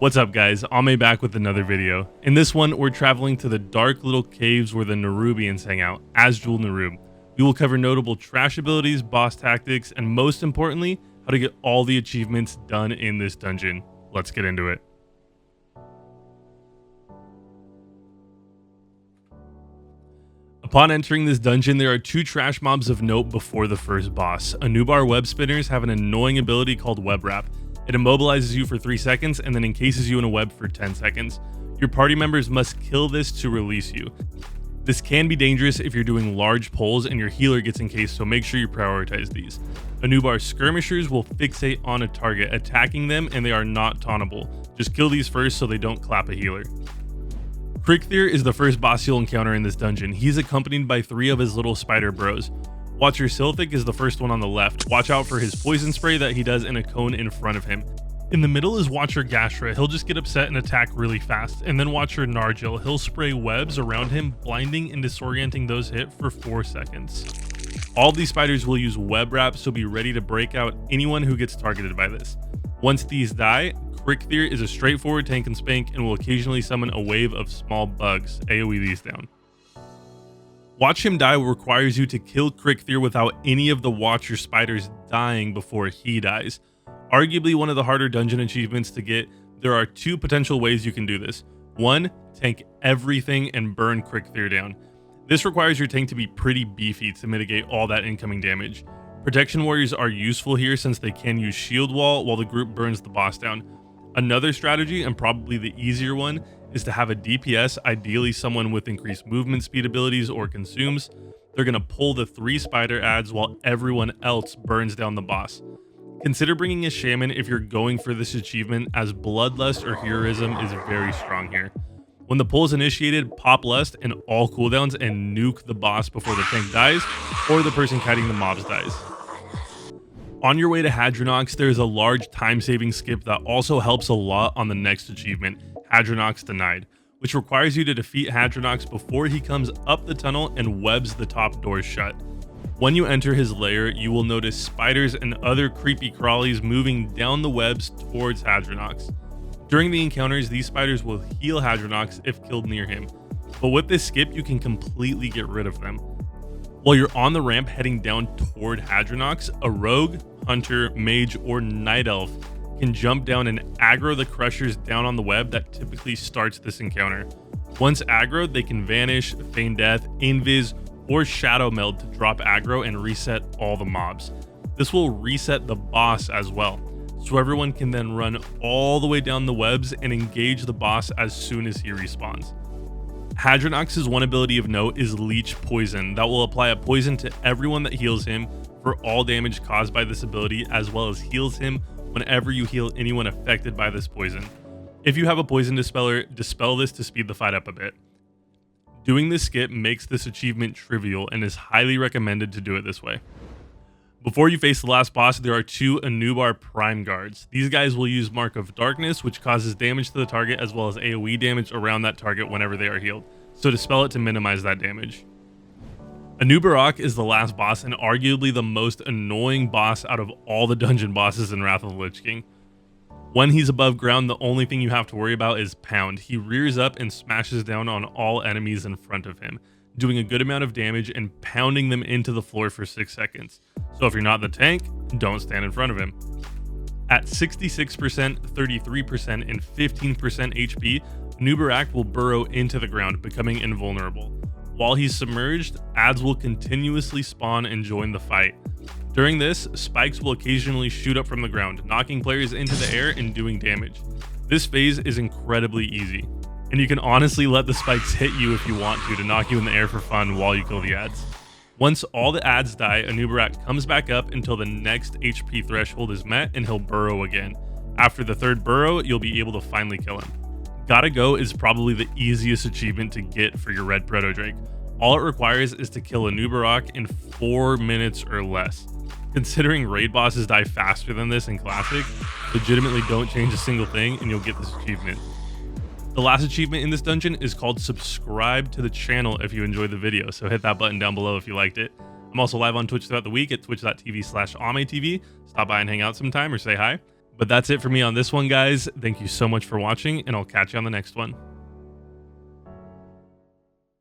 What's up guys, Ame back with another video. In this one, we're traveling to the dark little caves where the Nerubians hang out, Azjol-Nerub. We will cover notable trash abilities, boss tactics, and most importantly, how to get all the achievements done in this dungeon. Let's get into it. Upon entering this dungeon, there are two trash mobs of note before the first boss. Anub'arak web spinners have an annoying ability called web wrap. It immobilizes you for 3 seconds and then encases you in a web for 10 seconds. Your party members must kill this to release you. This can be dangerous if you're doing large pulls and your healer gets encased, so make sure you prioritize these. Anub'arak skirmishers will fixate on a target, attacking them, and they are not tauntable. Just kill these first so they don't clap a healer. Krik'Thir is the first boss you'll encounter in this dungeon. He's accompanied by 3 of his little spider bros. Watcher Silthic is the first one on the left. Watch out for his poison spray that he does in a cone in front of him. In the middle is Watcher Gashra. He'll just get upset and attack really fast. And then Watcher Nargil. He'll spray webs around him, blinding and disorienting those hit for 4 seconds. All these spiders will use web wrap, so be ready to break out anyone who gets targeted by this. Once these die, Krik'Thir is a straightforward tank and spank and will occasionally summon a wave of small bugs. AoE these down. Watch him die requires you to kill Krik'Thir without any of the Watcher spiders dying before he dies. Arguably one of the harder dungeon achievements to get, there are 2 potential ways you can do this. 1, tank everything and burn Krik'Thir down. This requires your tank to be pretty beefy to mitigate all that incoming damage. Protection warriors are useful here since they can use shield wall while the group burns the boss down. Another strategy, and probably the easier one, is to have a DPS, ideally someone with increased movement speed abilities or consumes. They're going to pull the 3 spider ads while everyone else burns down the boss. Consider bringing a shaman if you're going for this achievement, as bloodlust or heroism is very strong here. When the pull is initiated, pop lust and all cooldowns and nuke the boss before the tank dies or the person kiting the mobs dies. On your way to Hadronox, there is a large time-saving skip that also helps a lot on the next achievement, Hadronox Denied, which requires you to defeat Hadronox before he comes up the tunnel and webs the top doors shut. When you enter his lair, you will notice spiders and other creepy crawlies moving down the webs towards Hadronox. During the encounters, these spiders will heal Hadronox if killed near him, but with this skip, you can completely get rid of them. While you're on the ramp heading down toward Hadronox, a rogue, hunter, mage, or night elf can jump down and aggro the crushers down on the web that typically starts this encounter. Once aggroed, they can vanish, feign death, invis, or shadow meld to drop aggro and reset all the mobs. This will reset the boss as well, so everyone can then run all the way down the webs and engage the boss as soon as he respawns. Hadronox's one ability of note is Leech Poison that will apply a poison to everyone that heals him for all damage caused by this ability, as well as heals him whenever you heal anyone affected by this poison. If you have a poison dispeller, dispel this to speed the fight up a bit. Doing this skip makes this achievement trivial and is highly recommended to do it this way. Before you face the last boss, there are 2 Anub'arak Prime Guards. These guys will use Mark of Darkness, which causes damage to the target as well as AoE damage around that target whenever they are healed, so dispel it to minimize that damage. Anub'arak is the last boss and arguably the most annoying boss out of all the dungeon bosses in Wrath of the Lich King. When he's above ground, the only thing you have to worry about is pound. He rears up and smashes down on all enemies in front of him, doing a good amount of damage and pounding them into the floor for 6 seconds. So if you're not the tank, don't stand in front of him. At 66%, 33%, and 15% HP, Anub'arak will burrow into the ground, becoming invulnerable. While he's submerged, ads will continuously spawn and join the fight. During this, spikes will occasionally shoot up from the ground, knocking players into the air and doing damage. This phase is incredibly easy, and you can honestly let the spikes hit you if you want to knock you in the air for fun while you kill the ads. Once all the ads die, Anub'arak comes back up until the next HP threshold is met and he'll burrow again. After the 3rd burrow, you'll be able to finally kill him. Gotta Go is probably the easiest achievement to get for your red proto-drake. All it requires is to kill Anub'arak in 4 minutes or less. Considering raid bosses die faster than this in Classic, legitimately don't change a single thing and you'll get this achievement. The last achievement in this dungeon is called Subscribe to the channel if you enjoyed the video, so hit that button down below if you liked it. I'm also live on Twitch throughout the week at twitch.tv/AmeTV. Stop by and hang out sometime or say hi. But that's it for me on this one, guys. Thank you so much for watching, and I'll catch you on the next one.